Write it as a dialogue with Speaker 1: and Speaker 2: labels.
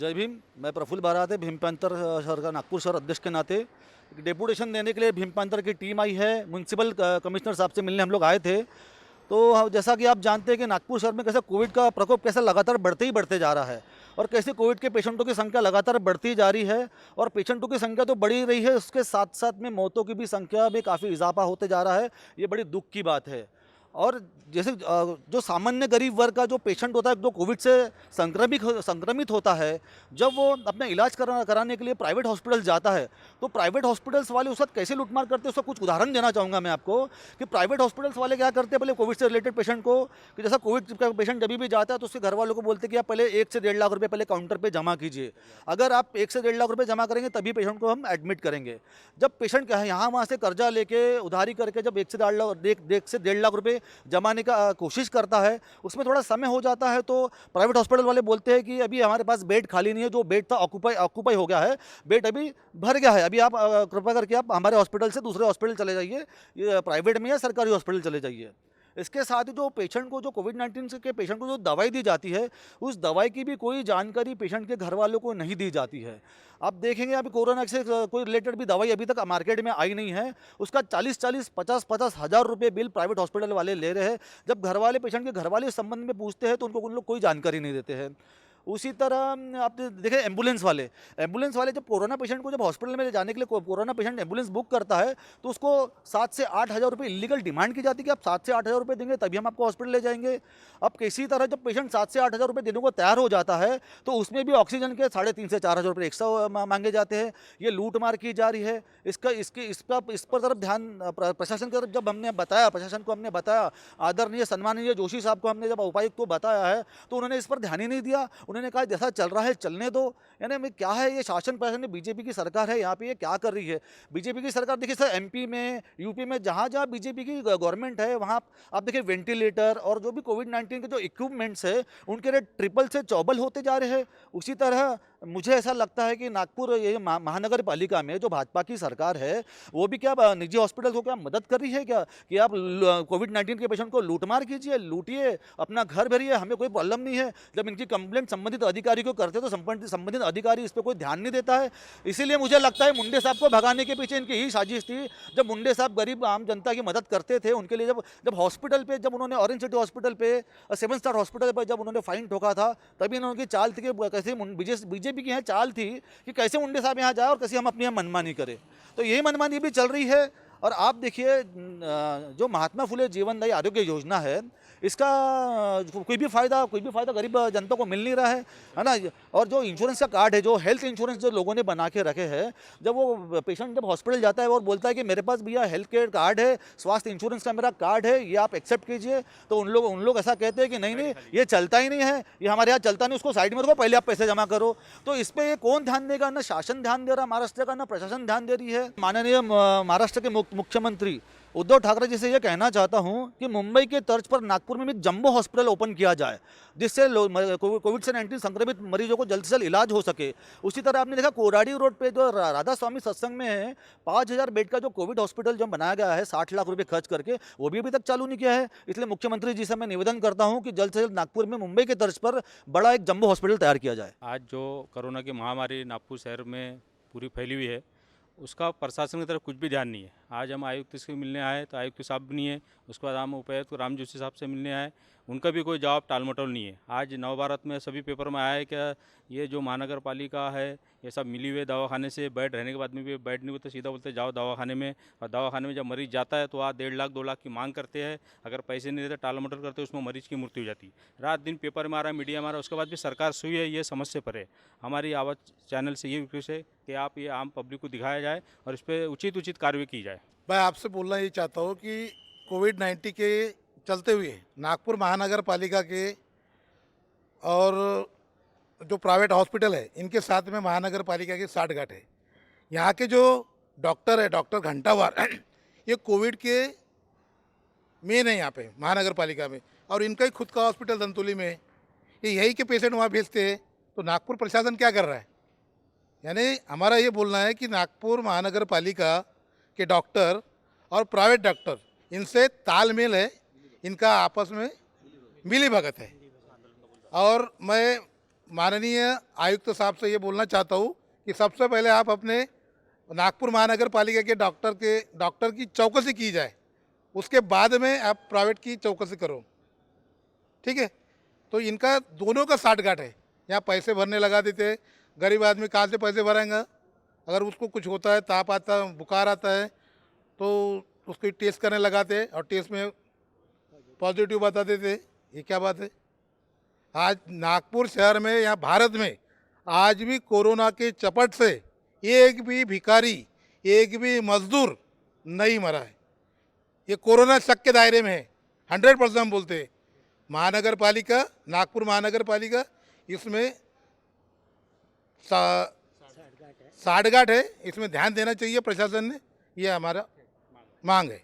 Speaker 1: जय भीम। मैं प्रफुल्ल बारात भीमपंथर शहर का नागपुर शहर अध्यक्ष के नाते एक डेपुटेशन देने के लिए भीमपंथर की टीम आई है। म्यूनसिपल कमिश्नर साहब से मिलने हम लोग आए थे। तो जैसा कि आप जानते हैं कि नागपुर शहर में कैसे कोविड का प्रकोप कैसे लगातार बढ़ते ही बढ़ते जा रहा है और कैसे कोविड के पेशेंटों की संख्या लगातार बढ़ती जा रही है और पेशेंटों की संख्या तो बढ़ी रही है, उसके साथ साथ में मौतों की भी संख्या में काफ़ी इजाफा होते जा रहा है। ये बड़ी दुख की बात है। और जैसे जो सामान्य गरीब वर्ग का जो पेशेंट होता है, जो कोविड से संक्रमित होता है, जब वो अपना इलाज कराने के लिए प्राइवेट हॉस्पिटल जाता है तो प्राइवेट हॉस्पिटल्स वाले उस वक्त कैसे लूटमार करते हैं उसका कुछ उदाहरण देना चाहूँगा मैं आपको कि प्राइवेट हॉस्पिटल्स वाले क्या करते हैं, पहले कोविड से रिलेटेड पेशेंट को, कि जैसा कोविड का पेशेंट जब भी जाता है तो उसके घर वालों को बोलते हैं कि आप पहले 1 से 1.5 लाख रुपये पहले काउंटर पर जमा कीजिए। अगर आप 1 से 1.5 लाख रुपये जमा करेंगे तभी पेशेंट को हम एडमिट करेंगे। जब पेशेंट यहाँ वहाँ से कर्जा लेके उधारी करके जब 1 से 1.5 लाख रुपये जमाने का कोशिश करता है, उसमें थोड़ा समय हो जाता है तो प्राइवेट हॉस्पिटल वाले बोलते हैं कि अभी हमारे पास बेड खाली नहीं है, जो बेड था ऑक्यूपाई हो गया है, बेड अभी भर गया है, अभी आप कृपया करके आप हमारे हॉस्पिटल से दूसरे हॉस्पिटल चले जाइए, ये प्राइवेट में या सरकारी हॉस्पिटल चले जाइए। इसके साथ ही जो पेशेंट को, जो कोविड-19 के पेशेंट को जो दवाई दी जाती है, उस दवाई की भी कोई जानकारी पेशेंट के घर वालों को नहीं दी जाती है। आप देखेंगे अभी कोरोना से कोई रिलेटेड भी दवाई अभी तक मार्केट में आई नहीं है, उसका 40-40, 50-50 हज़ार रुपये बिल प्राइवेट हॉस्पिटल वाले ले रहे हैं। जब घर वाले पेशेंट के घर वाले इस संबंध में पूछते हैं तो उनको उन लोग कोई जानकारी नहीं देते हैं। उसी तरह आप देखें एम्बुलेंस वाले जब कोरोना पेशेंट को जब हॉस्पिटल में ले जाने के लिए कोरोना पेशेंट एम्बुलेंस बुक करता है तो उसको 7 से 8 हज़ार रुपये इलीगल डिमांड की जाती है कि आप 7 से 8 हज़ार रुपये देंगे तभी हम आपको हॉस्पिटल ले जाएंगे। अब किसी तरह जब पेशेंट 7 से 8 हज़ार रुपये देने को तैयार हो जाता है तो उसमें भी ऑक्सीजन के 3.5 से 4 हज़ार रुपये एक्स्ट्रा मांगे जाते हैं। ये लूट मार की जा रही है। इस पर तरफ ध्यान प्रशासन की तरफ जब हमने बताया, प्रशासन को हमने बताया, आदरणीय सम्माननीय जोशी साहब को हमने जब उपायुक्त को बताया है तो उन्होंने इस पर ध्यान ही नहीं दिया। उन्होंने कहा जैसा चल रहा है चलने दो। यानी मैं क्या है, ये शासन प्रशासन, बीजेपी की सरकार है, यहाँ पे ये क्या कर रही है। बीजेपी की सरकार देखिए सर, एमपी में, यूपी में, जहाँ जहाँ बीजेपी की गवर्नमेंट है वहाँ आप देखिए वेंटिलेटर और जो भी कोविड-19 के जो इक्विपमेंट्स है उनके रेट ट्रिपल से चौबल होते जा रहे हैं। उसी तरह मुझे ऐसा लगता है कि नागपुर ये महानगर पालिका में जो भाजपा की सरकार है वो भी क्या निजी हॉस्पिटल को क्या मदद कर रही है क्या कि आप कोविड-19 के पेशेंट को लूटमार कीजिए, लूटिए, अपना घर भरिए, हमें कोई प्रॉब्लम नहीं है। जब इनकी कंप्लेंट संबंधित अधिकारी को करते तो संबंधित अधिकारी इस पर कोई ध्यान नहीं देता है। इसीलिए मुझे लगता है मुंडे साहब को भगाने के पीछे इनकी ही साजिश थी। जब मुंडे साहब गरीब आम जनता की मदद करते थे, उनके लिए जब हॉस्पिटल पे, जब उन्होंने ऑरेंज सिटी हॉस्पिटल पे, 7 स्टार हॉस्पिटल पर जब उन्होंने फाइन ठोका था, तभी उनकी चाल थी कि कैसे बीजेपी की यहाँ चाल थी कि कैसे मुंडे साहब यहाँ जाए और कैसे हम अपनी यहाँ मनमानी करें। तो यही मनमानी भी चल रही है। और आप देखिए जो महात्मा फुले जीवनदायी आरोग्य योजना है, इसका कोई भी फायदा गरीब जनता को मिल नहीं रहा है ना। और जो इंश्योरेंस का कार्ड है, जो हेल्थ इंश्योरेंस जो लोगों ने बना के रखे हैं, जब वो पेशेंट जब हॉस्पिटल जाता है और बोलता है कि मेरे पास भैया हेल्थ केयर कार्ड है, स्वास्थ्य इंश्योरेंस का मेरा कार्ड है, ये आप एक्सेप्ट कीजिए, तो उन लोग ऐसा कहते हैं कि नहीं ये चलता ही नहीं है, ये हमारे यहाँ चलता नहीं, उसको साइड में रखो, पहले आप पैसे जमा करो। तो इस पर कौन ध्यान देगा? ना शासन ध्यान दे रहा महाराष्ट्र का, ना प्रशासन ध्यान दे रही है। माननीय महाराष्ट्र के मुख्यमंत्री उद्धव ठाकरे जी से यह कहना चाहता हूं कि मुंबई के तर्ज पर नागपुर में भी जंबो हॉस्पिटल ओपन किया जाए, जिससे कोविड से 19 संक्रमित मरीजों को जल्द से जल्द इलाज हो सके। उसी तरह आपने देखा कोराडी रोड पे जो राधा स्वामी सत्संग में है, 5000 बेड का जो कोविड हॉस्पिटल जो बनाया गया है 60 लाख रुपए खर्च करके, वो भी अभी तक चालू नहीं किया है। इसलिए मुख्यमंत्री जी से मैं निवेदन करता हूँ कि जल्द से जल्द नागपुर में मुंबई के तर्ज पर बड़ा एक जंबो हॉस्पिटल तैयार किया जाए।
Speaker 2: आज जो कोरोना की महामारी नागपुर शहर में पूरी फैली हुई है, उसका प्रशासन की तरफ कुछ भी ध्यान नहीं है। आज हम आयुक्त से मिलने आए तो आयुक्त साहब भी नहीं है, उसके बाद हम उपायुक्त राम जोशी साहब से मिलने आए, उनका भी कोई जवाब टालमटोल नहीं है। आज नवभारत में सभी पेपर में आया है कि ये जो महानगर पालिका है ये सब मिली हुए दवाखाने से बेड रहने के बाद में भी बेड नहीं होते, सीधा बोलते जाओ दवाखाने में, और दवाखाने में जब मरीज जाता है तो वहाँ 1.5 लाख 2 लाख की मांग करते हैं। अगर पैसे नहीं देते, टालमटोल करते, उसमें मरीज की मृत्यु हो जाती है। रात दिन पेपर में आ रहा है, मीडिया में आ रहा है, उसके बाद भी सरकार सुई है, ये समझ से परे है। हमारी आवाज़ चैनल से ये रिक्वेस्ट है कि आप ये आम पब्लिक को दिखाया जाए और इस पर उचित कार्रवाई की जाए।
Speaker 3: मैं आपसे बोलना ये चाहता हूँ कि कोविड-19 के चलते हुए नागपुर महानगर पालिका के और जो प्राइवेट हॉस्पिटल है, इनके साथ में महानगर पालिका की साठगांठ है। यहाँ के जो डॉक्टर है, डॉक्टर घंटावार, ये कोविड के मेन है यहाँ पे महानगर पालिका में, और इनका ही खुद का हॉस्पिटल धनतोली में है। ये यही के पेशेंट वहाँ भेजते हैं। तो नागपुर प्रशासन क्या कर रहा है? यानी हमारा ये बोलना है कि नागपुर महानगर पालिका के डॉक्टर और प्राइवेट डॉक्टर, इनसे तालमेल है, इनका आपस में मिली भगत है। और मैं माननीय आयुक्त साहब से ये बोलना चाहता हूँ कि सबसे पहले आप अपने नागपुर महानगर पालिका के डॉक्टर की चौकसी की जाए, उसके बाद में आप प्राइवेट की चौकसी करो, ठीक है। तो इनका दोनों का साठगांठ है। यहाँ पैसे भरने लगा देते, गरीब आदमी कहाँ से पैसे भरेंगे? अगर उसको कुछ होता है, ताप आता है, बुखार आता है, तो उसको टेस्ट करने लगाते और टेस्ट में पॉजिटिव बता देते। ये क्या बात है? आज नागपुर शहर में या भारत में आज भी कोरोना के चपट से एक भी भिखारी, एक भी मजदूर नहीं मरा है। ये कोरोना शक के दायरे में है, 100% हम बोलते हैं। महानगर पालिका, नागपुर महानगर पालिका इसमें साठगांठ है, इसमें ध्यान देना चाहिए प्रशासन ने, ये हमारा मांग है।